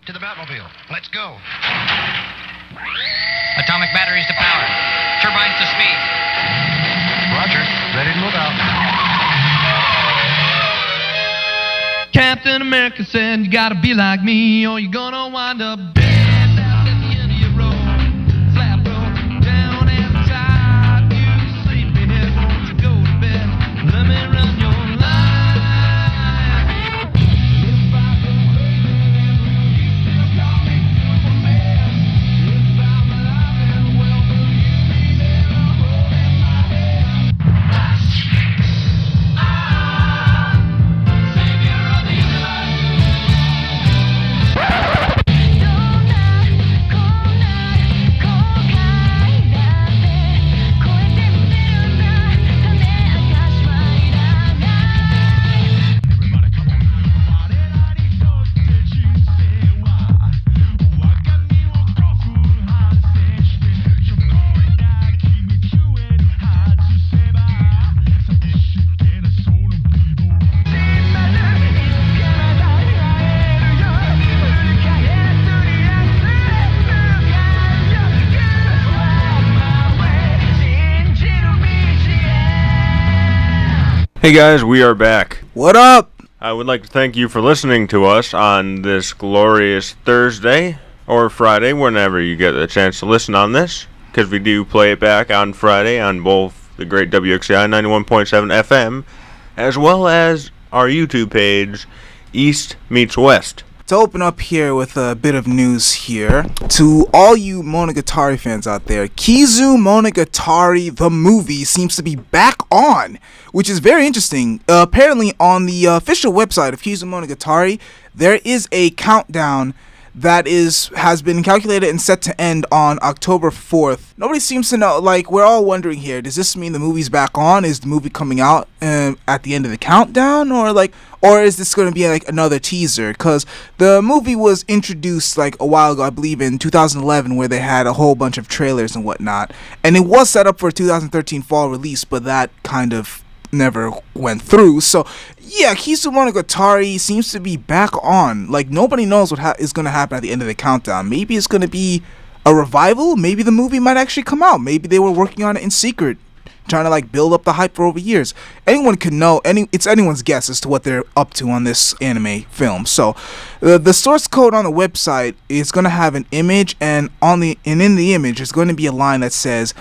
To the Batmobile. Let's go. Atomic batteries to power. Turbines to speed. Roger. Ready to move out. Captain America said, you gotta be like me, or you're gonna wind up dead down at the end of your road. Flat road, down and tired. You sleepyhead, won't you go to bed? Let me run your life. If I go crazy, you still call me Superman. If I'm alive and well, will you be there holding my hand? Savior of the universe. Hey guys, we are back. What up? I would like to thank you for listening to us on this glorious Thursday or Friday, whenever you get a chance to listen on this, because we do play it back on Friday on both the great WXCI 91.7 FM, as well as our YouTube page, East Meets West. To open up here with a bit of news here, to all you Monogatari fans out there, Kizu Monogatari the movie seems to be back on, which is very interesting. Apparently on the official website of Kizu Monogatari, there is a countdown that has been calculated and set to end on October 4th. Nobody seems to know, like, we're all wondering here, does this mean the movie's back on? Is the movie coming out at the end of the countdown? Or is this going to be like another teaser? Because the movie was introduced like a while ago, I believe in 2011, where they had a whole bunch of trailers and whatnot. And it was set up for a 2013 fall release, but that kind of never went through. So yeah, Kizu Monogatari seems to be back on. Like, nobody knows what is going to happen at the end of the countdown. Maybe it's going to be a revival. Maybe the movie might actually come out. Maybe they were working on it in secret, trying to like build up the hype for over years. Anyone can know. It's anyone's guess as to what they're up to on this anime film. So the source code on the website is going to have an image, and in the image is going to be a line that says,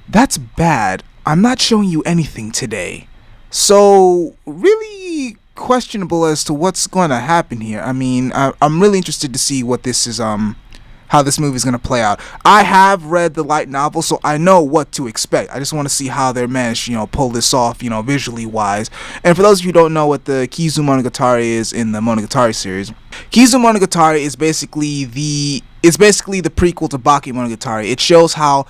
"That's bad. I'm not showing you anything today." So really questionable as to what's going to happen here. I mean, I'm really interested to see what this is, how this movie is going to play out. I have read the light novel, so I know what to expect. I just want to see how they're managed, pull this off, visually wise. And for those of you who don't know what the Kizu Monogatari is in the Monogatari series, Kizu Monogatari is basically the prequel to Baki Monogatari. It shows how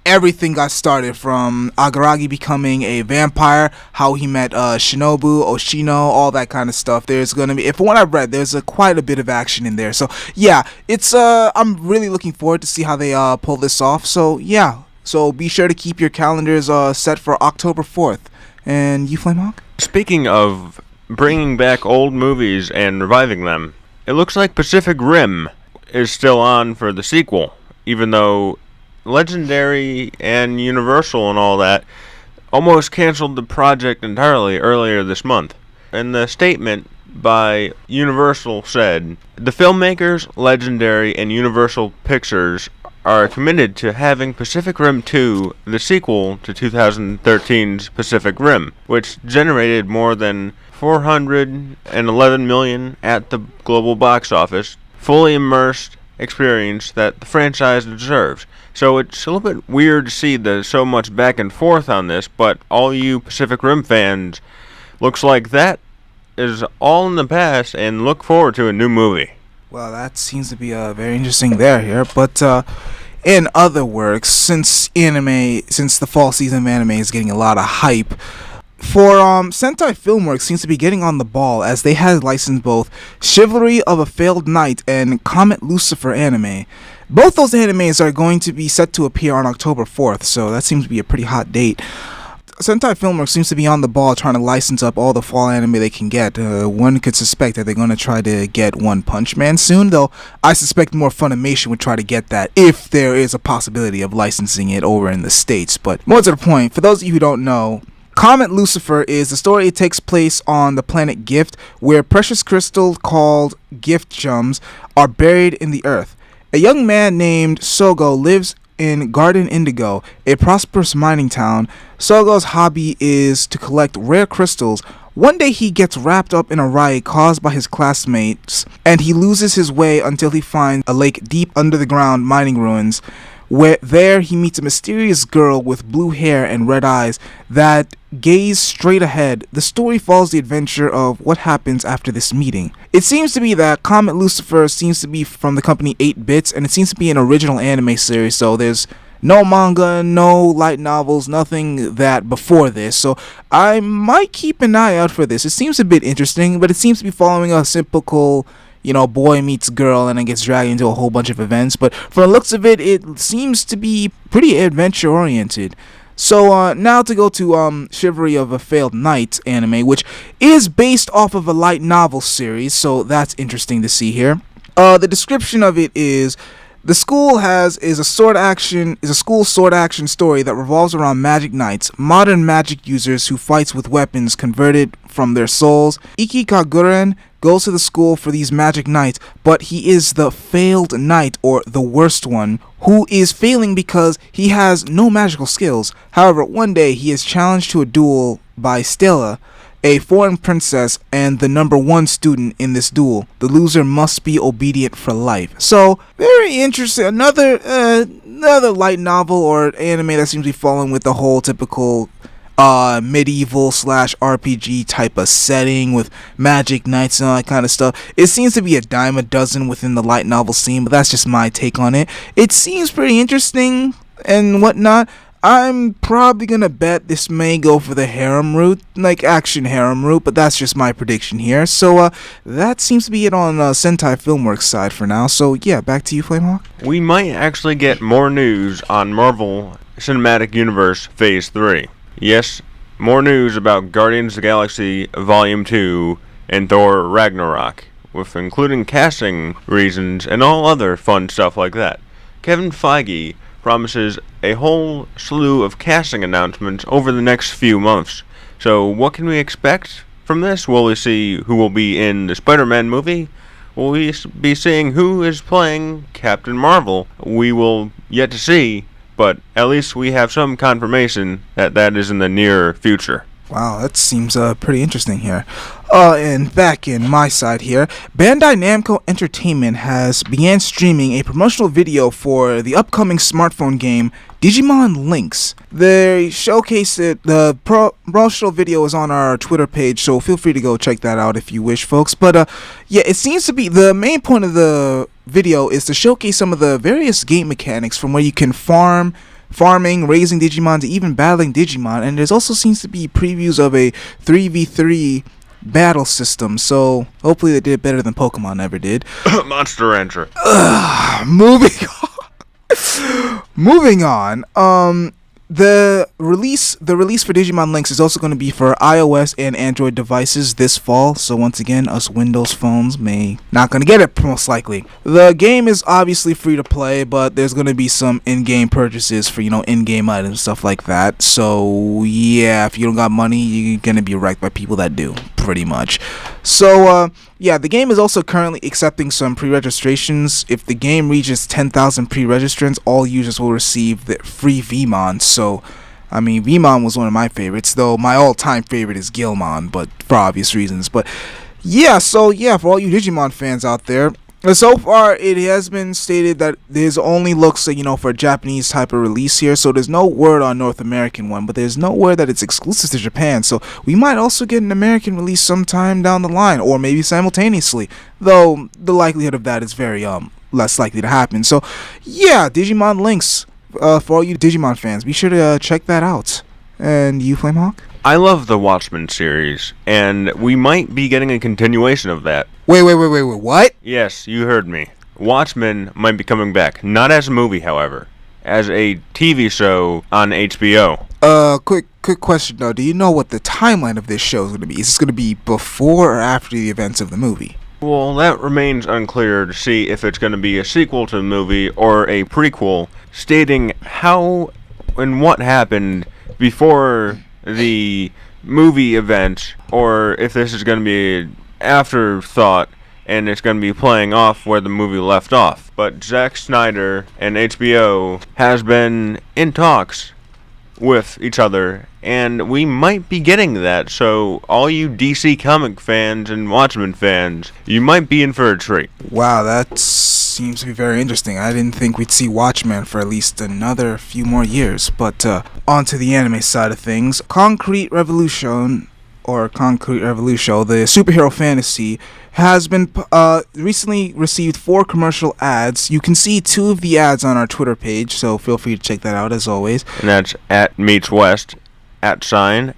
everything got started, from Agaragi becoming a vampire, how he met Shinobu, Oshino, all that kind of stuff. There's gonna be, from what I've read, there's quite a bit of action in there. So yeah, it's I'm really looking forward to see how they pull this off. So yeah, so be sure to keep your calendars set for October 4th. And you, Flamehawk? Speaking of bringing back old movies and reviving them, it looks like Pacific Rim is still on for the sequel, even though Legendary and Universal and all that almost canceled the project entirely earlier this month. And the statement by Universal said, "The filmmakers, Legendary, and Universal Pictures are committed to having Pacific Rim 2, the sequel to 2013's Pacific Rim, which generated more than $411 million at the global box office, fully immersed experience that the franchise deserves." So it's a little bit weird to see there's so much back and forth on this, but all you Pacific Rim fans, looks like that is all in the past, and look forward to a new movie. Well, that seems to be very interesting here. But in other works, since the fall season of anime is getting a lot of hype, Sentai Filmworks seems to be getting on the ball, as they had licensed both Chivalry of a Failed Knight and Comet Lucifer anime. Both those animes are going to be set to appear on October 4th, so that seems to be a pretty hot date. Sentai Filmworks seems to be on the ball trying to license up all the fall anime they can get. One could suspect that they're going to try to get One Punch Man soon, though I suspect more Funimation would try to get that if there is a possibility of licensing it over in the States. But more to the point, for those of you who don't know, Comet Lucifer is the story. It takes place on the planet Gift, where precious crystals called gift gems are buried in the earth. A young man named Sogo lives in Garden Indigo, a prosperous mining town. Sogo's hobby is to collect rare crystals. One day he gets wrapped up in a riot caused by his classmates, and he loses his way until he finds a lake deep under the ground mining ruins. Where there he meets a mysterious girl with blue hair and red eyes that gaze straight ahead. The story follows the adventure of what happens after this meeting. It seems to be that Comet Lucifer seems to be from the company 8 Bits, and it seems to be an original anime series, so there's no manga, no light novels, nothing that before this, so I might keep an eye out for this. It seems a bit interesting, but it seems to be following a typical, boy meets girl and then gets dragged into a whole bunch of events. But from the looks of it, it seems to be pretty adventure oriented. So now to go to Chivalry of a Failed Knight anime, which is based off of a light novel series, so that's interesting to see here. The description of it is: the school is a school sword action story that revolves around magic knights, modern magic users who fights with weapons converted from their souls. Iki Kaguren goes to the school for these magic knights, but he is the failed knight, or the worst one, who is failing because he has no magical skills. However, one day he is challenged to a duel by Stella, a foreign princess, and the number 1 student in this duel. The loser must be obedient for life. So, very interesting. Another light novel or anime that seems to be following with the whole typical medieval / RPG type of setting with magic knights and all that kind of stuff. It seems to be a dime a dozen within the light novel scene, but that's just my take on it. It seems pretty interesting and whatnot. I'm probably gonna bet this may go for the harem route, like action harem route, but that's just my prediction here. So that seems to be it on Sentai Filmworks side for now. So yeah, back to you, Flamehawk. We might actually get more news on Marvel Cinematic Universe Phase 3. Yes, more news about Guardians of the Galaxy Volume 2 and Thor Ragnarok, with including casting reasons and all other fun stuff like that. Kevin Feige promises a whole slew of casting announcements over the next few months. So what can we expect from this? Will we see who will be in the Spider-Man movie? Will we be seeing who is playing Captain Marvel? We will yet to see, but at least we have some confirmation that that is in the near future. Wow, that seems pretty interesting here. And back in my side here, Bandai Namco Entertainment has began streaming a promotional video for the upcoming smartphone game Digimon Lynx. They showcased it. The promotional video is on our Twitter page, so feel free to go check that out if you wish, folks. But yeah, it seems to be the main point of the video is to showcase some of the various game mechanics from where you can farming, raising Digimon, to even battling Digimon, and there also seems to be previews of a 3v3 battle system, so hopefully they did better than Pokemon ever did. Monster Rancher. Moving on, the release for Digimon Lynx is also going to be for iOS and Android devices this fall, so once again, us Windows phones may not going to get it most likely. The game is obviously free to play, but there's going to be some in-game purchases for, in-game items and stuff like that, so yeah, if you don't got money, you're going to be wrecked by people that do, pretty much. So, yeah, the game is also currently accepting some pre-registrations. If the game reaches 10,000 pre-registrants, all users will receive the free VMon. So, I mean, VMon was one of my favorites, though my all-time favorite is Gilmon, but for obvious reasons. But yeah, so yeah, for all you Digimon fans out there, so far it has been stated that there's only looks, for a Japanese type of release here, so there's no word on North American one, but there's no word that it's exclusive to Japan, so we might also get an American release sometime down the line, or maybe simultaneously, though the likelihood of that is very less likely to happen. So yeah, Digimon Lynx, for all you Digimon fans, be sure to check that out. And you, Flamehawk? I love the Watchmen series, and we might be getting a continuation of that. Wait, what? Yes, you heard me. Watchmen might be coming back, not as a movie, however, as a TV show on HBO. Quick question though. Do you know what the timeline of this show is going to be? Is this going to be before or after the events of the movie? Well, that remains unclear to see if it's going to be a sequel to the movie or a prequel stating how and what happened before the movie event, or if this is going to be an afterthought and it's going to be playing off where the movie left off. But Zack Snyder and HBO has been in talks with each other, and we might be getting that. So all you DC comic fans and Watchmen fans, you might be in for a treat. Wow, that seems to be very interesting. I didn't think we'd see Watchmen for at least another few more years. But on to the anime side of things. Concrete Revolution, the superhero fantasy, has been recently received 4 commercial ads. You can see 2 of the ads on our Twitter page, so feel free to check that out as always. And that's at Meets West, @MEETSWEST.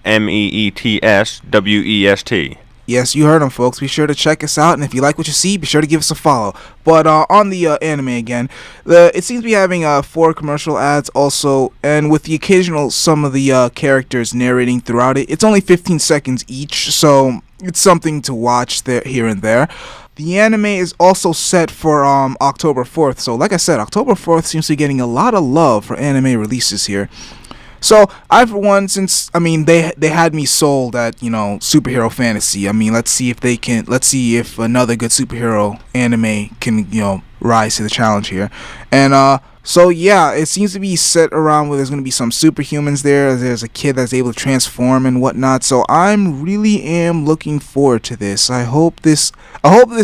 Yes, you heard them, folks. Be sure to check us out, and if you like what you see, be sure to give us a follow. But on the anime again, it seems to be having 4 commercial ads also, and with the occasional some of the characters narrating throughout it. It's only 15 seconds each, so it's something to watch there, here and there. The anime is also set for October 4th. So like I said, October 4th seems to be getting a lot of love for anime releases here. So I, for one, since they had me sold at superhero fantasy. Let's see if another good superhero anime can rise to the challenge here. And so yeah, it seems to be set around where there's going to be some superhumans there. There's a kid that's able to transform and whatnot. So I'm really am looking forward to this. I hope this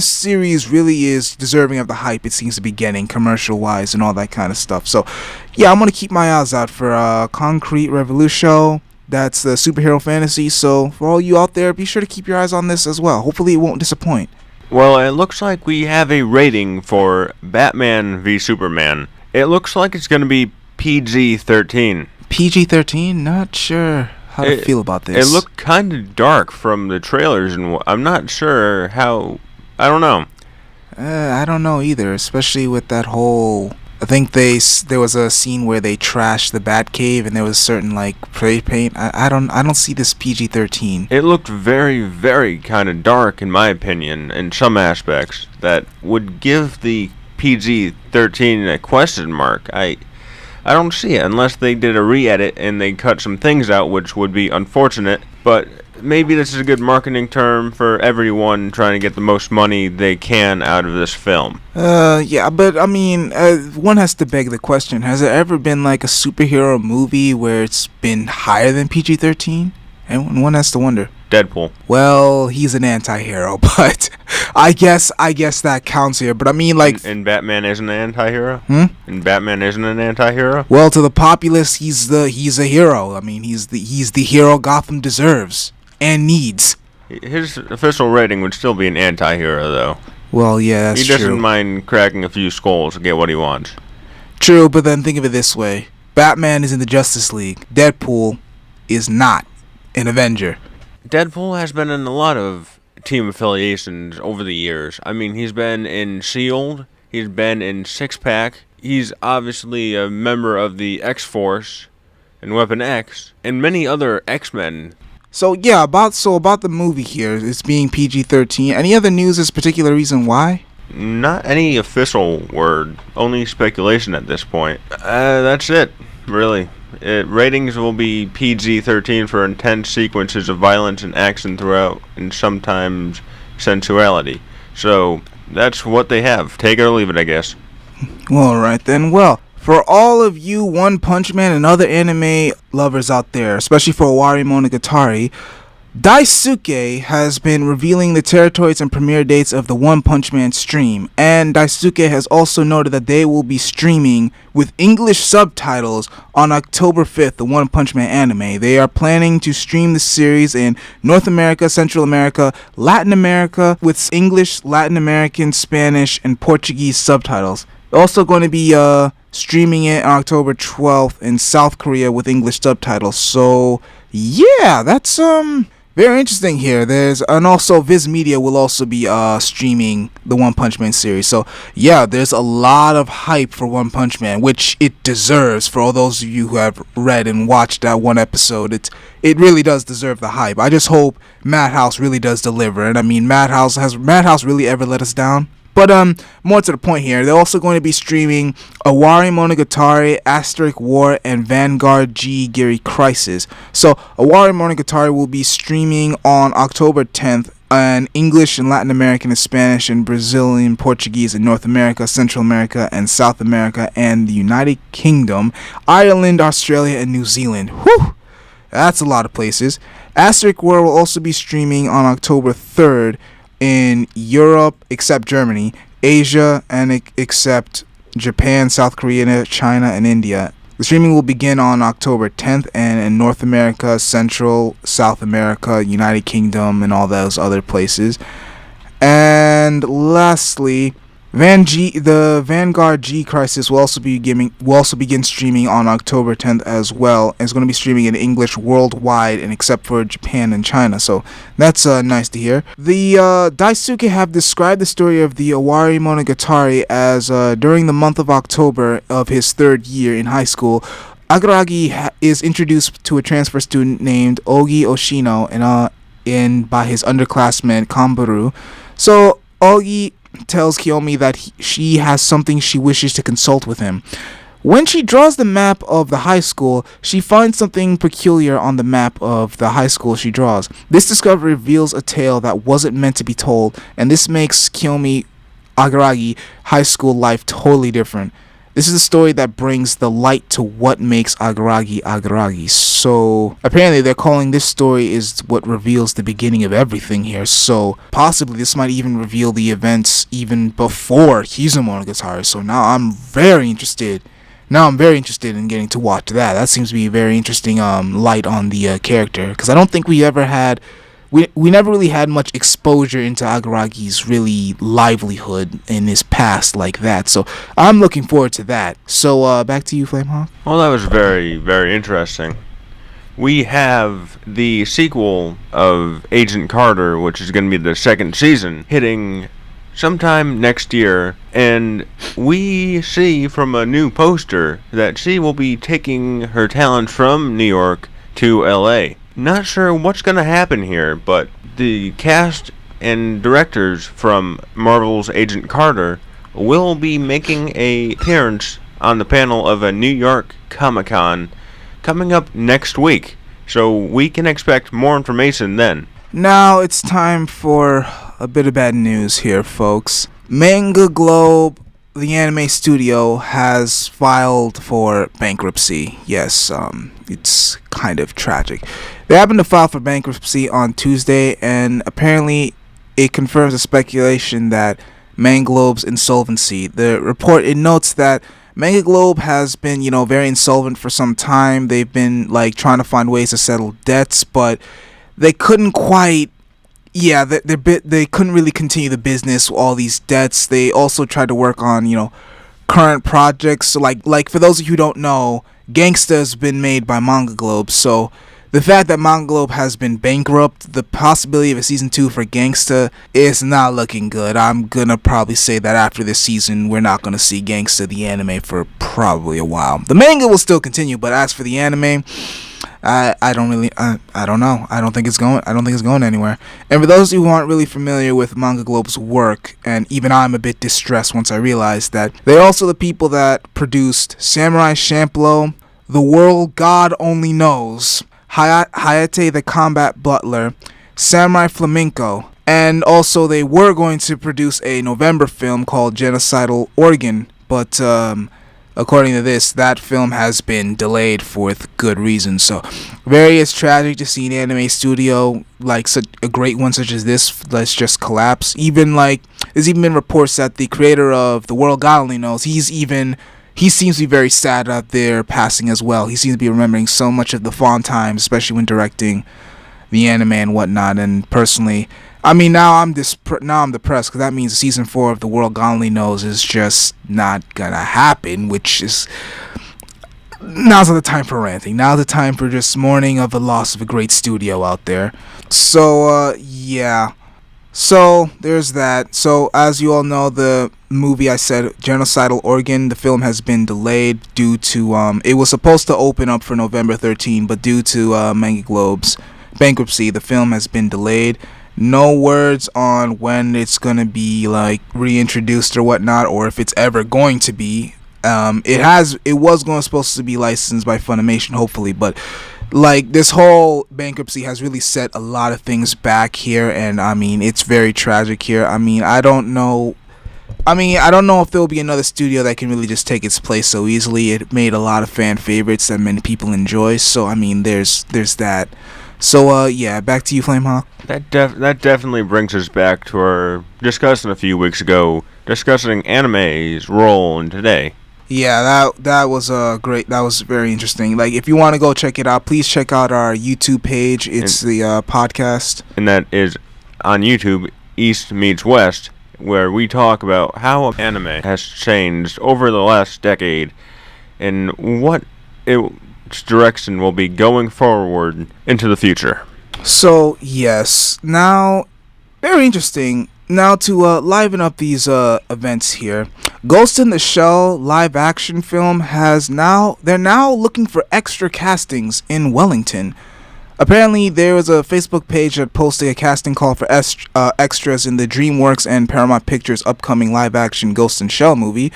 series really is deserving of the hype it seems to be getting commercial wise and all that kind of stuff. So yeah, I'm going to keep my eyes out for Concrete Revolution. That's the superhero fantasy. So for all you out there, be sure to keep your eyes on this as well. Hopefully it won't disappoint. Well, it looks like we have a rating for Batman v Superman. It looks like it's going to be PG-13. PG-13? Not sure how to feel about this. It looked kind of dark from the trailers, and I'm not sure how. I don't know. I don't know either, especially with that whole. I think there was a scene where they trashed the Batcave, and there was certain spray paint. I don't see this PG-13. It looked very, very kind of dark, in my opinion, in some aspects that would give the PG-13 a question mark. I don't see it unless they did a re-edit and they cut some things out, which would be unfortunate. But maybe this is a good marketing term for everyone trying to get the most money they can out of this film. Yeah, but one has to beg the question: has there ever been a superhero movie where it's been higher than PG-13? And one has to wonder. Deadpool. Well, he's an anti-hero, but I guess that counts here. But and Batman isn't an anti-hero? And Batman isn't an anti-hero? Well, to the populace, he's a hero. He's the hero Gotham deserves and needs. His official rating would still be an anti-hero, though. Well, yeah, that's true. He doesn't mind cracking a few skulls to get what he wants. True, but then think of it this way: Batman is in the Justice League. Deadpool is not an Avenger. Deadpool has been in a lot of team affiliations over the years. He's been in S.H.I.E.L.D., he's been in Six Pack, he's obviously a member of the X-Force and Weapon X, and many other X-Men. So yeah, about the movie here, it's being PG-13. Any other news as particular reason why? Not any official word, only speculation at this point. That's it, really. Ratings will be PG-13 for intense sequences of violence and action throughout, and sometimes sensuality. So that's what they have. Take it or leave it, I guess. Alright then. Well, for all of you One Punch Man and other anime lovers out there, especially for Owari Monogatari, Daisuke has been revealing the territories and premiere dates of the One Punch Man stream, and Daisuke has also noted that they will be streaming with English subtitles on October 5th, the One Punch Man anime. They are planning to stream the series in North America, Central America, Latin America with English, Latin American, Spanish, and Portuguese subtitles. They're also going to be streaming it on October 12th in South Korea with English subtitles. So yeah, that's Very interesting here. And also Viz Media will also be streaming the One Punch Man series. So yeah, there's a lot of hype for One Punch Man, which it deserves. For all those of you who have read and watched that one episode, it really does deserve the hype. I just hope Madhouse really does deliver. And I mean, Madhouse really ever let us down? But more to the point here, they're also going to be streaming Awari Monogatari, Asterisk War, and Vanguard G Giri Crisis. So Awari Monogatari will be streaming on October 10th in English and Latin American and Spanish and Brazilian Portuguese in North America, Central America, and South America, and the United Kingdom, Ireland, Australia, and New Zealand. Whew! That's a lot of places. Asterisk War will also be streaming on October 3rd in Europe, except Germany, Asia, and except Japan, South Korea, China, and India. The streaming will begin on October 10th, and in North America, Central, South America, United Kingdom, and all those other places. And lastly, the Vanguard G Crisis will also begin streaming on October 10th as well. It's going to be streaming in English worldwide, and except for Japan and China. So that's nice to hear. The Daisuke have described the story of the Awari Monogatari as during the month of October of his third year in high school, Agaragi is introduced to a transfer student named Ogi Oshino and by his underclassman Kamburu. So Ogi tells Kiyomi that she has something she wishes to consult with him. When she draws the map of the high school, she finds something peculiar on the map of the high school she draws. This discovery reveals a tale that wasn't meant to be told, and this makes Kiyomi Agaragi high school life totally different. This is a story that brings the light to what makes Agaragi Agaragi. So apparently they're calling this story is what reveals the beginning of everything here. So possibly this might even reveal the events even before Kizumonogatari. So now I'm very interested. In getting to watch that. That seems to be a very interesting light on the character, because I don't think we ever had. We never really had much exposure into Agaragi's really livelihood in his past like that. So I'm looking forward to that. So back to you, Flamehawk. Well, that was very, very interesting. We have the sequel of Agent Carter, which is going to be the second season, hitting sometime next year. And we see from a new poster that she will be taking her talent from New York to LA. Not sure what's going to happen here, but the cast and directors from Marvel's Agent Carter will be making an appearance on the panel of a New York Comic-Con coming up next week. So we can expect more information then. Now it's time for a bit of bad news here, folks. Manga Globe, the anime studio, has filed for bankruptcy. Yes, it's kind of tragic. They happened to file for bankruptcy on Tuesday, and apparently it confirms the speculation that Manga Globe's insolvency. The report, it notes that Manga Globe has been, very insolvent for some time. They've been trying to find ways to settle debts, but they couldn't quite. Yeah, they couldn't really continue the business with all these debts. They also tried to work on, current projects. So like for those of you who don't know, Gangsta has been made by Manga Globe. So the fact that Manga Globe has been bankrupt, the possibility of a season 2 for Gangsta is not looking good. I'm gonna probably say that after this season, we're not gonna see Gangsta the anime for probably a while. The manga will still continue, but as for the anime, I don't know. I don't think it's going anywhere. And for those who aren't really familiar with Manga Globe's work, and even I'm a bit distressed once I realized that they're also the people that produced Samurai Champloo, The World God Only Knows, Hayate the Combat Butler, Samurai Flamenco, and also they were going to produce a November film called Genocidal Organ, but according to this, that film has been delayed for good reason. So, it's tragic to see an anime studio like such a great one such as this let's just collapse. There's even been reports that the creator of The World God Only Knows, he seems to be very sad at their passing as well. He seems to be remembering so much of the fond times, especially when directing the anime and whatnot. And personally, now I'm depressed, because that means season 4 of The World God Only Knows is just not gonna happen, which is now's not the time for ranting. Now's the time for just mourning of the loss of a great studio out there. So, yeah. So, there's that. So, as you all know, the movie I said, Genocidal Organ, the film has been delayed due to, it was supposed to open up for November 13, but due to Manga Globe's bankruptcy, the film has been delayed. No words on when it's going to be, like, reintroduced or whatnot, or if it's ever going to be. It was supposed to be licensed by Funimation, hopefully, but like this whole bankruptcy has really set a lot of things back here, and I mean it's very tragic here. I don't know if there'll be another studio that can really just take its place so easily. It made a lot of fan favorites that many people enjoy, so I mean there's that. So yeah, back to you, Flamehawk. That definitely brings us back to our discussion a few weeks ago, discussing anime's role in today. Yeah, that was great. That was very interesting. Like, if you want to go check it out, please check out our YouTube page. It's the podcast, and that is on YouTube, East Meets West, where we talk about how anime has changed over the last decade and what its direction will be going forward into the future. So yes, now very interesting. Now to liven up these events here, Ghost in the Shell live action film they're now looking for extra castings in Wellington. Apparently there was a Facebook page that posted a casting call for extras in the DreamWorks and Paramount Pictures upcoming live action Ghost in the Shell movie.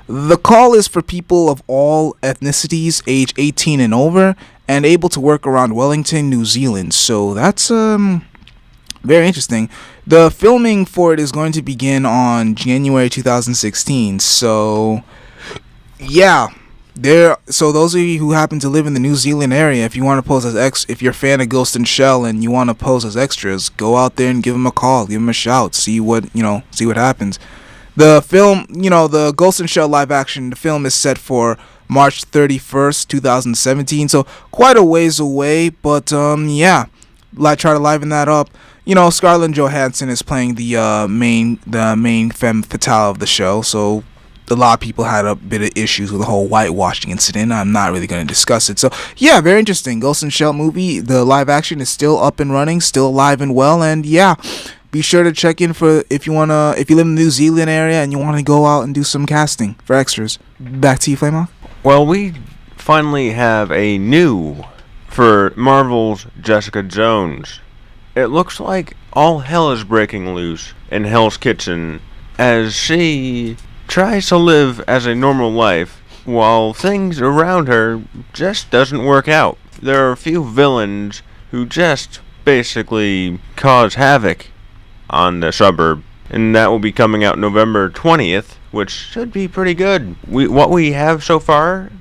The call is for people of all ethnicities, age 18 and over, and able to work around Wellington, New Zealand. So that's very interesting. The filming for it is going to begin on January 2016. So, yeah. So those of you who happen to live in the New Zealand area, if you want to pose as if you're a fan of Ghost in Shell and you want to pose as extras, go out there and give them a call, give them a shout, see what happens. The film, the Ghost in Shell live action, the film is set for March 31st, 2017. So quite a ways away, but yeah, try to liven that up. Scarlett Johansson is playing the main femme fatale of the show, so a lot of people had a bit of issues with the whole whitewashing incident. I'm not really going to discuss it. So yeah, very interesting. Ghost in the Shell movie, the live action is still up and running, still alive and well, and yeah, be sure to check in for if you live in the New Zealand area and you want to go out and do some casting for extras. Back to you, Flamehawk. Well, we finally have a new for Marvel's Jessica Jones. It looks like all hell is breaking loose in Hell's Kitchen as she tries to live as a normal life while things around her just doesn't work out. There are a few villains who just basically cause havoc on the suburb, and that will be coming out November 20th, which should be pretty good. What we have so far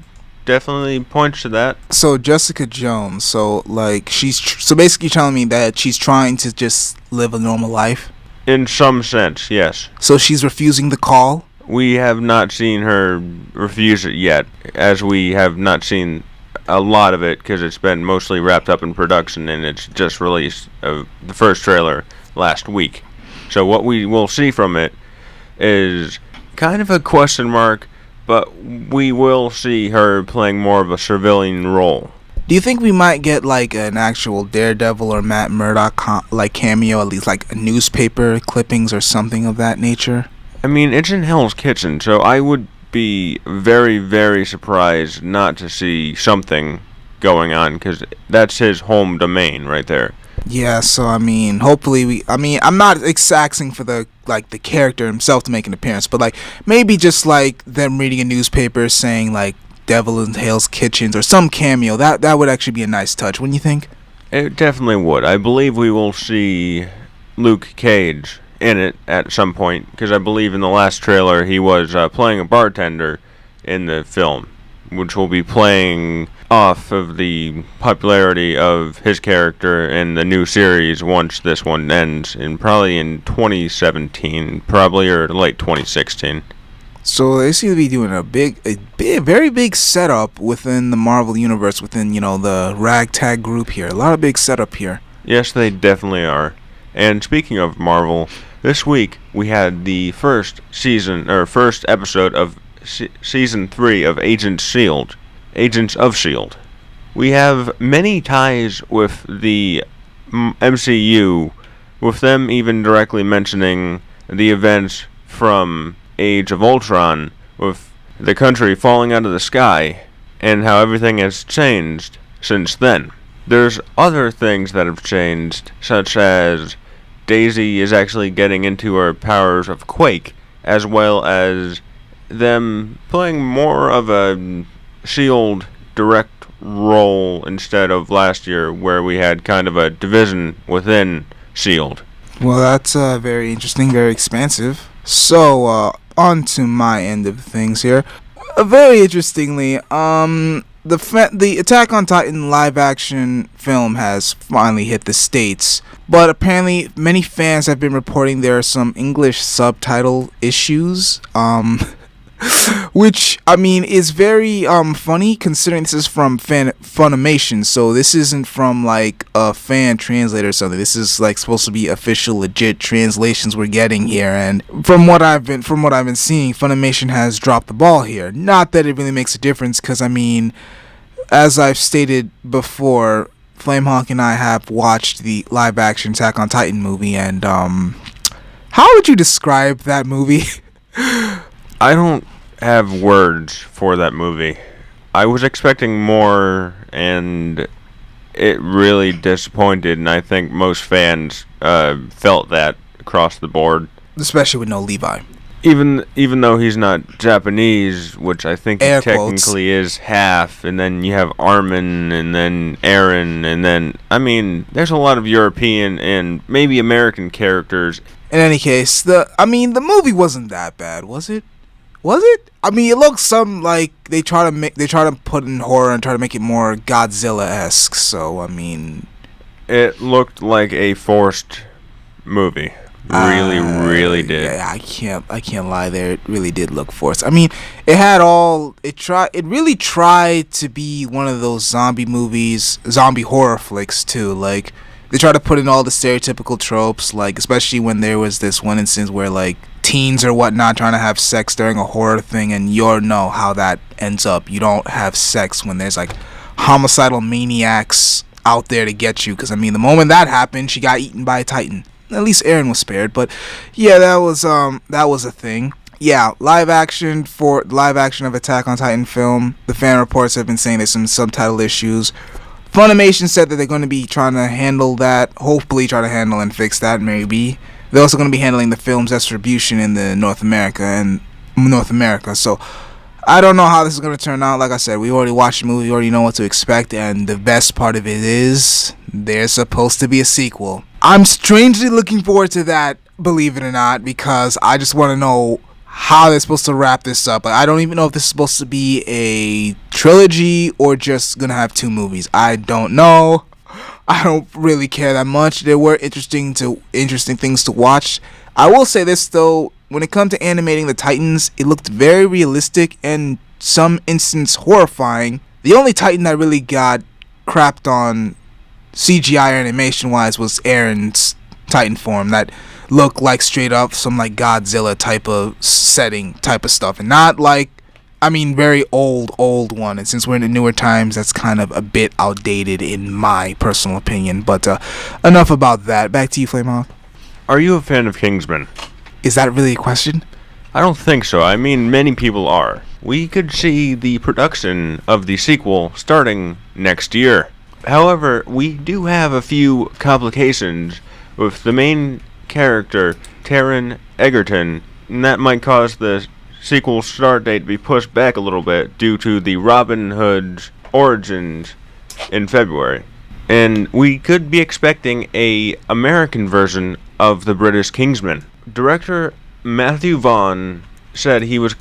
definitely points to that. So Jessica Jones, so basically telling me that she's trying to just live a normal life? In some sense, yes. So she's refusing the call? We have not seen her refuse it yet, as we have not seen a lot of it because it's been mostly wrapped up in production and it's just released the first trailer last week. So what we will see from it is kind of a question mark, but we will see her playing more of a civilian role. Do you think we might get like an actual Daredevil or Matt Murdock cameo, at least like a newspaper clippings or something of that nature? I mean, it's in Hell's Kitchen, so I would be very, very surprised not to see something going on, because that's his home domain right there. Yeah, so I mean, hopefully I'm not asking for the character himself to make an appearance, but like maybe just like them reading a newspaper saying like Devil in Hell's Kitchens or some cameo. That would actually be a nice touch, wouldn't you think? It definitely would. I believe we will see Luke Cage in it at some point, because I believe in the last trailer he was playing a bartender in the film, which will be playing off of the popularity of his character in the new series once this one ends, probably in 2017, probably, or late 2016. So they seem to be doing a very big setup within the Marvel universe, within the ragtag group here. A lot of big setup here. Yes, they definitely are. And speaking of Marvel, this week we had the first episode of season 3 of Agent S.H.I.E.L.D. agents of S.H.I.E.L.D. We have many ties with the MCU, with them even directly mentioning the events from Age of Ultron, with the country falling out of the sky, and how everything has changed since then. There's other things that have changed, such as Daisy is actually getting into her powers of Quake, as well as them playing more of a S.H.I.E.L.D. direct role instead of last year, where we had kind of a division within S.H.I.E.L.D. Well, that's very interesting, very expansive. So, on to my end of things here. Very interestingly, the Attack on Titan live-action film has finally hit the States, but apparently many fans have been reporting there are some English subtitle issues, which, I mean, is very funny considering this is from Funimation, so this isn't from like a fan translator or something. This is like supposed to be official, legit translations we're getting here, and from what I've been seeing, Funimation has dropped the ball here. Not that it really makes a difference, because I mean, as I've stated before, Flamehawk and I have watched the live-action Attack on Titan movie, and how would you describe that movie? I don't have words for that movie. I was expecting more, and it really disappointed, and I think most fans felt that across the board. Especially with no Levi. Even though he's not Japanese, which I think he Air technically quotes. is half, and then you have Armin, and then Aaron, and then, I mean, there's a lot of European and maybe American characters. In any case, the movie wasn't that bad, was it? Was it? I mean, it looks some like they try to put in horror and try to make it more Godzilla-esque. So I mean, it looked like a forced movie. Really did. Yeah, I can't lie there. It really did look forced. I mean, it really tried to be one of those zombie horror flicks too. Like, they try to put in all the stereotypical tropes, like especially when there was this one instance where like teens or whatnot trying to have sex during a horror thing, and you know how that ends up. You don't have sex when there's like homicidal maniacs out there to get you, because I mean, the moment that happened, she got eaten by a Titan. At least Aaron was spared, but yeah, that was a thing. Yeah, live action of Attack on Titan film. The fan reports have been saying there's some subtitle issues. Funimation said that they're going to be trying to handle that, hopefully try to handle and fix that, maybe. They're also going to be handling the film's distribution in the North America, so I don't know how this is going to turn out. Like I said, we already watched the movie, we already know what to expect, and the best part of it is there's supposed to be a sequel. I'm strangely looking forward to that, believe it or not, because I just want to know how they're supposed to wrap this up. I don't even know if this is supposed to be a trilogy or just gonna have 2 movies. I don't know. I don't really care that much. There were interesting things to watch. I will say this though, when it comes to animating the Titans, it looked very realistic and some instance horrifying. The only Titan that really got crapped on CGI animation wise was Aaron's Titan form that looked like straight up some like Godzilla type of setting type of stuff, and not like, I mean, very old one. And since we're in the newer times, that's kind of a bit outdated in my personal opinion. But enough about that. Back to you, Flamehawk. Are you a fan of Kingsman? Is that really a question? I don't think so. I mean, many people are. We could see the production of the sequel starting next year. However, we do have a few complications with the main character, Taron Egerton, and that might cause the sequel start date to be pushed back a little bit due to the Robin Hood's origins in February. And we could be expecting a American version of the British Kingsman. Director Matthew Vaughn said he was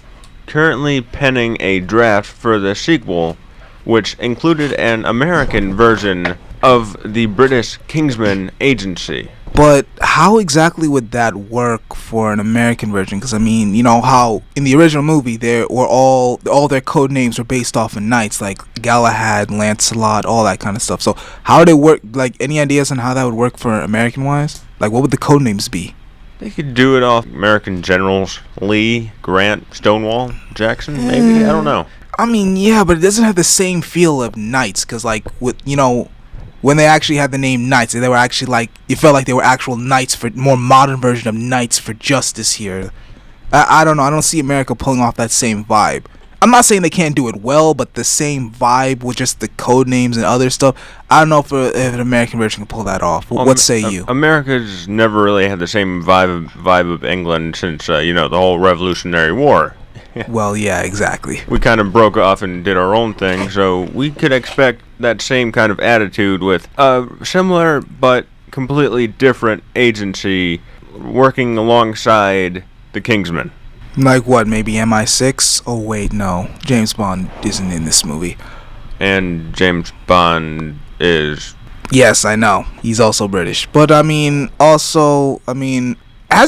currently penning a draft for the sequel, which included an American version of the British Kingsman agency. But how exactly would that work for an American version? Because I mean, you know how in the original movie there were all their code names were based off of knights, like Galahad, Lancelot, all that kind of stuff. So how would it work? Like, any ideas on how that would work for American wise? Like, what would the code names be? They could do it off American generals, Lee, Grant, Stonewall, Jackson, maybe. I don't know. I mean, yeah, but it doesn't have the same feel of Knights, because, like, with, when they actually had the name Knights, they were actually, like, you felt like they were actual Knights, for more modern version of Knights for Justice here. I don't know, I don't see America pulling off that same vibe. I'm not saying they can't do it well, but the same vibe with just the code names and other stuff, I don't know if an American version can pull that off. What say you? America's never really had the same vibe of England since, the whole Revolutionary War. Well, yeah, exactly. We kind of broke off and did our own thing, so we could expect that same kind of attitude with a similar but completely different agency working alongside the Kingsmen. Like what, maybe MI6? Oh wait, no. James Bond isn't in this movie. And James Bond is... Yes, I know. He's also British. But has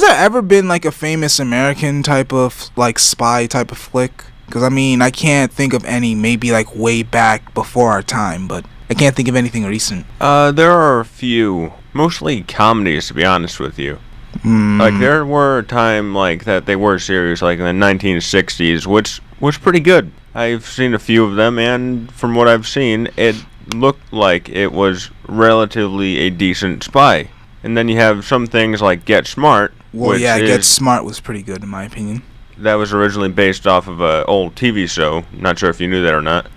there ever been like a famous American type of like spy type of flick? Because I can't think of any, maybe like way back before our time, but I can't think of anything recent. There are a few. Mostly comedies, to be honest with you. Like, there were a time like that they were serious, like in the 1960s, which was pretty good. I've seen a few of them, and from what I've seen, it looked like it was relatively a decent spy. And then you have some things like Get Smart. Well, yeah, Get Smart was pretty good in my opinion. That was originally based off of an old TV show. Not sure if you knew that or not.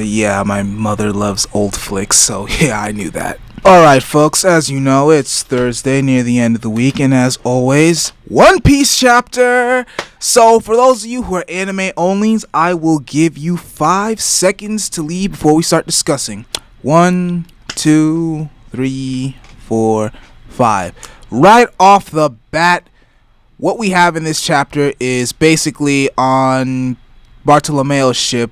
Yeah, my mother loves old flicks, so yeah, I knew that. Alright, folks, as you know, it's Thursday near the end of the week, and as always, One Piece chapter! So, for those of you who are anime onlys, I will give you 5 seconds to leave before we start discussing. 1, 2, 3, 4, 5. Right off the bat, what we have in this chapter is basically on Bartolomeo's ship.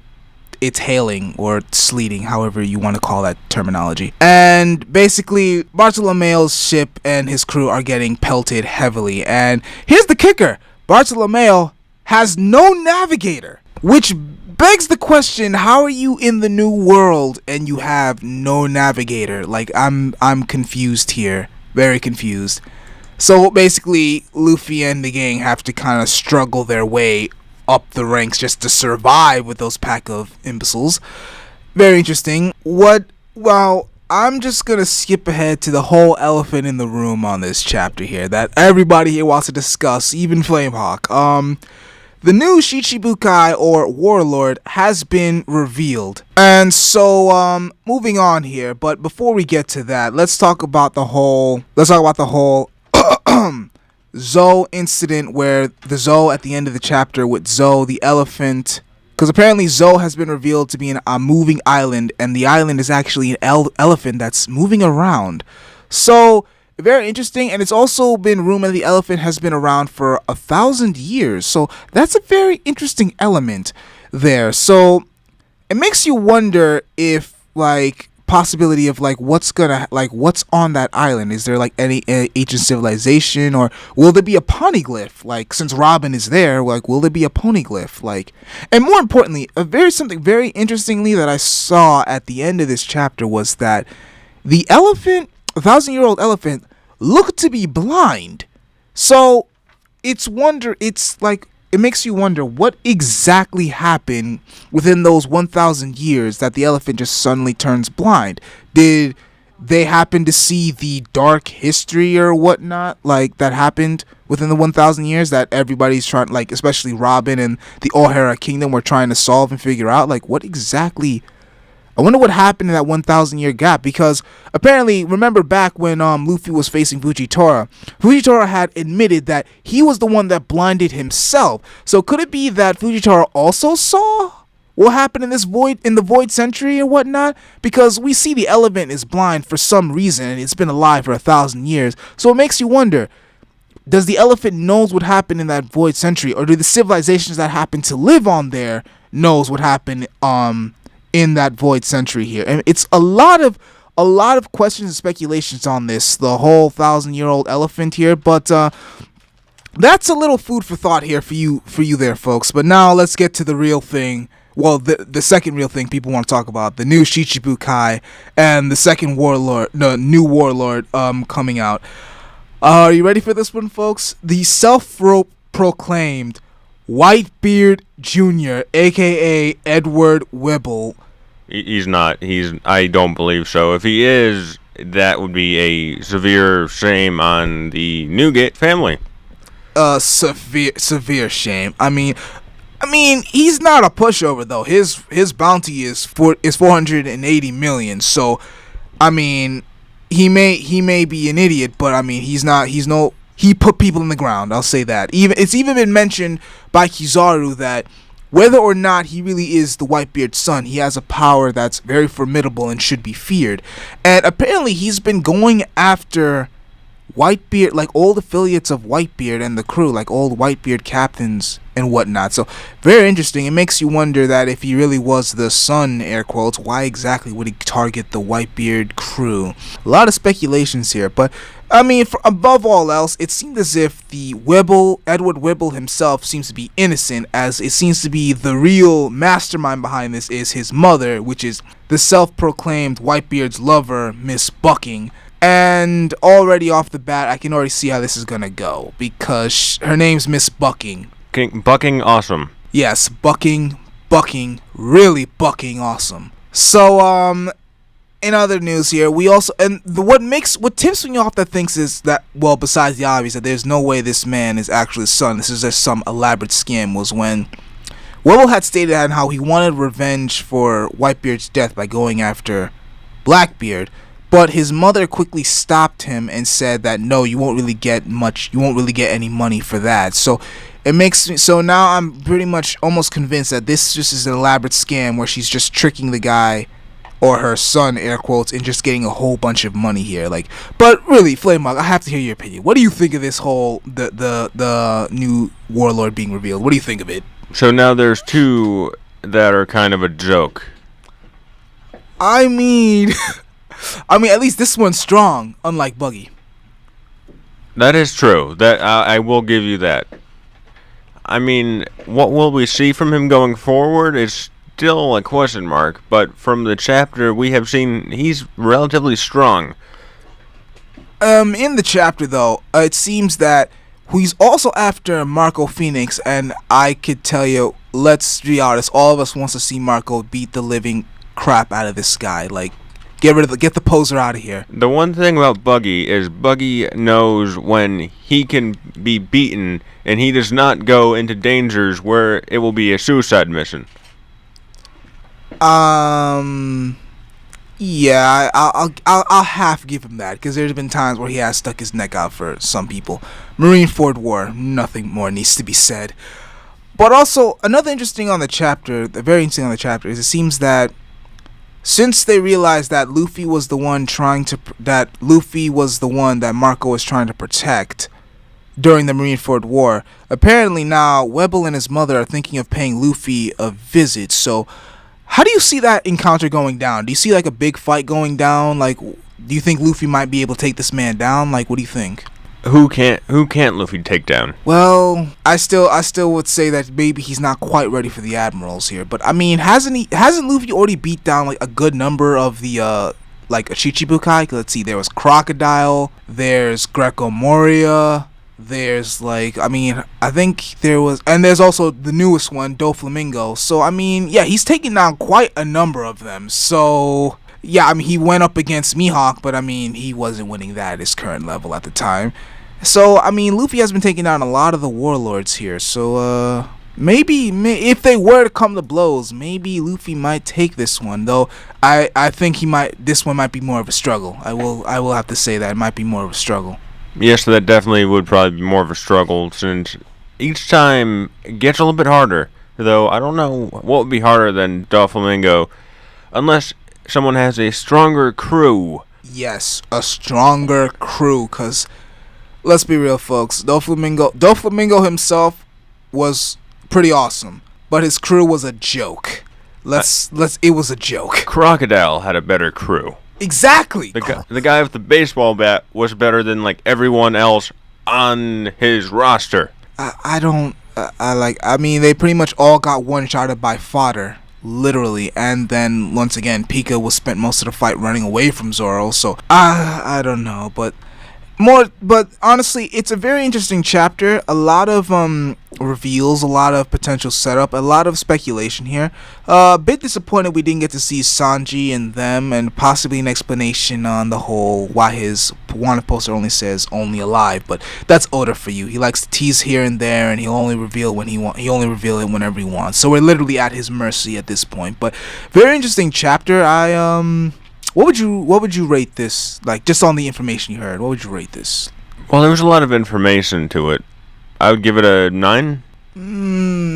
It's hailing or sleeting, however you want to call that terminology. And basically, Bartolomeo's ship and his crew are getting pelted heavily. And here's the kicker. Bartolomeo has no navigator, which begs the question, how are you in the new world and you have no navigator? Like, I'm confused here. Very confused. So basically, Luffy and the gang have to kind of struggle their way up the ranks just to survive with those pack of imbeciles. Very interesting. Well, I'm just gonna skip ahead to the whole elephant in the room on this chapter here that everybody here wants to discuss, even Flamehawk. The new Shichibukai, or Warlord, has been revealed. And so, moving on here, but before we get to that, let's talk about the whole Zoe incident, where the Zoe at the end of the chapter with Zoe the elephant, because apparently Zoe has been revealed to be a moving island, and the island is actually an elephant that's moving around. So very interesting, and it's also been rumored the elephant has been around for 1,000 years. So that's a very interesting element there. So it makes you wonder if like possibility of like what's on that island. Is there like any ancient civilization, or will there be a poneglyph? Like, since Robin is there, like, will there be a poneglyph? Like, and more importantly, something very interestingly that I saw at the end of this chapter was that the elephant, 1,000-year-old elephant, looked to be blind. So it makes you wonder what exactly happened within those 1,000 years that the elephant just suddenly turns blind. Did they happen to see the dark history or whatnot, like, that happened within the 1,000 years that everybody's trying, like, especially Robin and the O'Hara Kingdom were trying to solve and figure out? Like, what exactly... I wonder what happened in that 1,000-year gap, because apparently, remember back when Luffy was facing Fujitora, Fujitora had admitted that he was the one that blinded himself. So could it be that Fujitora also saw what happened in the Void Century and whatnot? Because we see the elephant is blind for some reason, and it's been alive for 1,000 years. So it makes you wonder, does the elephant knows what happened in that Void Century, or do the civilizations that happen to live on there knows what happened in that Void Century here? And it's a lot of questions and speculations on this, the whole 1,000-year-old elephant here, but that's a little food for thought here for you there, folks. But now let's get to the real thing. Well, the second real thing people want to talk about, the new Shichibukai and the second warlord, the new warlord coming out. Are you ready for this one, folks? The self-proclaimed Whitebeard Jr., aka Edward Whibble. He's not. I don't believe so. If he is, that would be a severe shame on the Newgate family. Severe shame. I mean, he's not a pushover though. His bounty is 480 million. So, I mean, he may be an idiot, but I mean, he's not. He put people in the ground. I'll say that. It's even been mentioned by Kizaru that whether or not he really is the Whitebeard's son, he has a power that's very formidable and should be feared. And apparently, he's been going after Whitebeard, like old affiliates of Whitebeard and the crew, like old Whitebeard captains and whatnot. So very interesting. It makes you wonder that if he really was the son, air quotes, why exactly would he target the Whitebeard crew? A lot of speculations here, but I mean, above all else, it seemed as if the Edward Whibble himself seems to be innocent, as it seems to be the real mastermind behind this is his mother, which is the self-proclaimed Whitebeard's lover, Miss Bucking. And already off the bat, I can already see how this is gonna go, because her name's Miss Bucking. Bucking awesome. Yes, Bucking, really Bucking awesome. So, in other news here, we also, and what tips me off that thinks is that, well, besides the obvious, that there's no way this man is actually his son, this is just some elaborate scam, was when Whibble had stated on how he wanted revenge for Whitebeard's death by going after Blackbeard. But his mother quickly stopped him and said that no, you won't really get any money for that. So so now I'm pretty much almost convinced that this just is an elaborate scam where she's just tricking the guy or her son, air quotes, and just getting a whole bunch of money here. But really, Flamemog, I have to hear your opinion. What do you think of this whole the new warlord being revealed? What do you think of it? So now there's two that are kind of a joke. I mean, at least this one's strong, unlike Buggy. That is true. That I will give you that. I mean, what will we see from him going forward is still a question mark, but from the chapter we have seen, he's relatively strong. In the chapter, though, it seems that he's also after Marco Phoenix, and I could tell you, let's be honest, all of us wants to see Marco beat the living crap out of this guy. Get the poser out of here. The one thing about Buggy is Buggy knows when he can be beaten, and he does not go into dangers where it will be a suicide mission. Yeah, I'll half give him that, because there's been times where he has stuck his neck out for some people. Marineford War, nothing more needs to be said. But also, another interesting on the chapter, very interesting on the chapter, is it seems that since they realized that Luffy was the one that Marco was trying to protect during the Marineford War, apparently now Whibble and his mother are thinking of paying Luffy a visit. So, how do you see that encounter going down? Do you see a big fight going down? Do you think Luffy might be able to take this man down? What do you think? Who can't Luffy take down? Well, I still would say that maybe he's not quite ready for the admirals here. But I mean, hasn't Luffy already beat down a good number of the Shichibukai? Let's see, there was Crocodile, there's Greco Moria, there's I think there was, and there's also the newest one, Doflamingo. So I mean, yeah, he's taking down quite a number of them. So yeah, I mean, he went up against Mihawk, but I mean, he wasn't winning that at his current level at the time. So, I mean, Luffy has been taking down a lot of the warlords here. So, maybe if they were to come to blows, maybe Luffy might take this one. Though, I think this one might be more of a struggle. I will have to say that it might be more of a struggle. Yes, that definitely would probably be more of a struggle, since each time it gets a little bit harder. Though, I don't know what would be harder than Doflamingo, unless someone has a stronger crew. Yes, a stronger crew, because let's be real, folks. Doflamingo himself was pretty awesome, but his crew was a joke. It was a joke. Crocodile had a better crew. Exactly. The guy with the baseball bat was better than everyone else on his roster. I mean, they pretty much all got one-shotted by fodder. Literally, and then once again, Pika spent most of the fight running away from Zoro. So I don't know, but But honestly, it's a very interesting chapter. A lot of reveals, a lot of potential setup, a lot of speculation here. A bit disappointed we didn't get to see Sanji and them, and possibly an explanation on the whole why his wanted poster only says "only alive." But that's Oda for you. He likes to tease here and there, and he'll only reveal when he only reveal it whenever he wants. So we're literally at his mercy at this point. But very interesting chapter. What would you rate this? Like, just on the information you heard, what would you rate this? Well, there was a lot of information to it. I would give it a 9.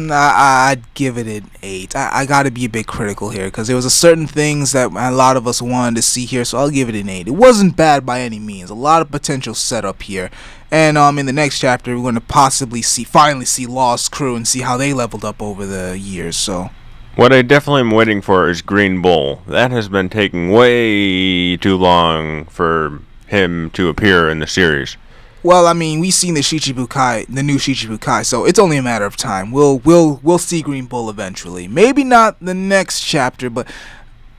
I'd give it an 8. I gotta be a bit critical here, because there was a certain things that a lot of us wanted to see here, so I'll give it an 8. It wasn't bad by any means. A lot of potential setup here. And in the next chapter, we're going to finally see Law's crew and see how they leveled up over the years, so... What I definitely am waiting for is Green Bull. That has been taking way too long for him to appear in the series. Well, I mean, we've seen the new Shichibukai, so it's only a matter of time. We'll see Green Bull eventually. Maybe not the next chapter, but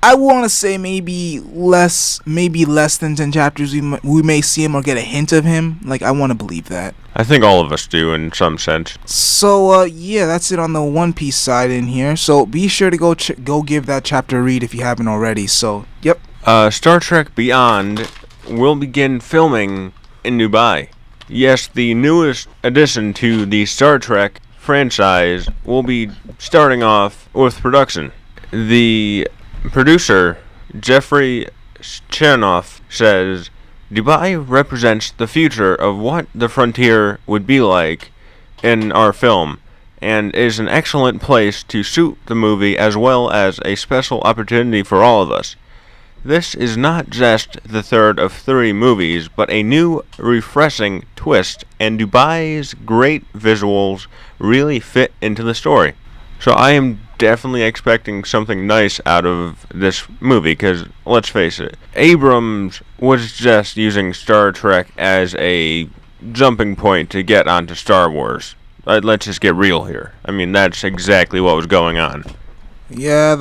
I want to say maybe less than 10 chapters we may see him or get a hint of him. Like, I want to believe that. I think all of us do in some sense. So, yeah, that's it on the One Piece side in here. So be sure to go give that chapter a read if you haven't already. So, yep. Star Trek Beyond will begin filming in Dubai. Yes, the newest addition to the Star Trek franchise will be starting off with production. The producer, Jeffrey Chernoff, says, Dubai represents the future of what the frontier would be like in our film, and is an excellent place to shoot the movie as well as a special opportunity for all of us. This is not just the third of 3 movies, but a new, refreshing twist, and Dubai's great visuals really fit into the story. So I am definitely expecting something nice out of this movie, because let's face it, Abrams was just using Star Trek as a jumping point to get onto Star Wars. Let's just get real here. I mean, that's exactly what was going on. Yeah,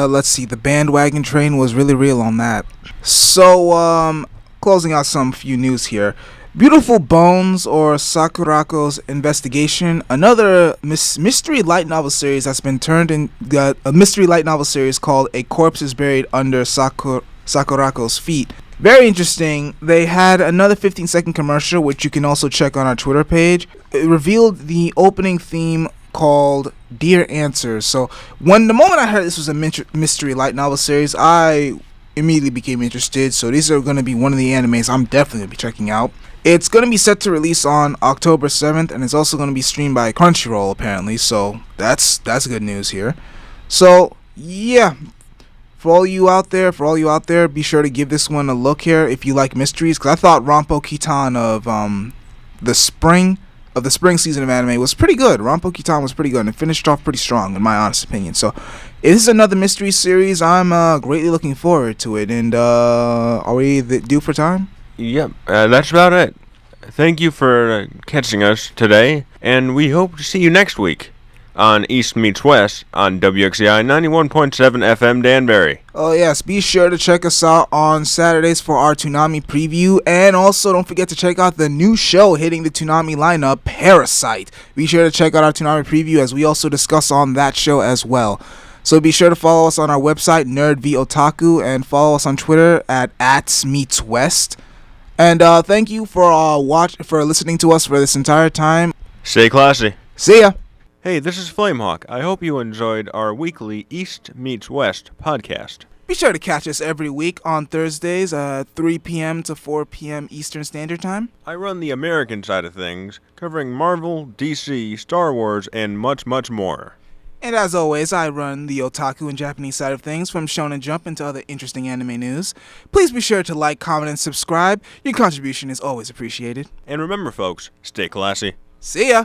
let's see, the bandwagon train was really real on that. So, closing out some few news here. Beautiful Bones, or Sakurako's Investigation, another mystery light novel series that's been turned in a mystery light novel series called A Corpse is Buried Under Sakurako's Feet. Very interesting. They had another 15-second commercial, which you can also check on our Twitter page. It revealed the opening theme called Dear Answers. So the moment I heard this was a mystery light novel series, I immediately became interested. So these are going to be one of the animes I'm definitely going to be checking out. It's going to be set to release on October 7th, and it's also going to be streamed by Crunchyroll, apparently, so that's good news here. So, yeah, for all you out there, be sure to give this one a look here if you like mysteries, because I thought Rampo Kitan of the spring season of anime was pretty good. Rampo Kitan was pretty good, and it finished off pretty strong, in my honest opinion. So, if this is another mystery series, I'm greatly looking forward to it, and are we due for time? Yep, that's about it. Thank you for catching us today, and we hope to see you next week on East Meets West on WXCI 91.7 FM Danbury. Oh yes, be sure to check us out on Saturdays for our Toonami preview, and also don't forget to check out the new show hitting the Toonami lineup, Parasite. Be sure to check out our Toonami preview as we also discuss on that show as well. So be sure to follow us on our website, Nerd and Otaku, and follow us on Twitter at @meetswest. And thank you for listening to us for this entire time. Stay classy. See ya. Hey, this is Flamehawk. I hope you enjoyed our weekly East Meets West podcast. Be sure to catch us every week on Thursdays, 3 p.m. to 4 p.m. Eastern Standard Time. I run the American side of things, covering Marvel, DC, Star Wars, and much, much more. And as always, I run the otaku and Japanese side of things, from Shonen Jump into other interesting anime news. Please be sure to like, comment, and subscribe. Your contribution is always appreciated. And remember, folks, stay classy. See ya!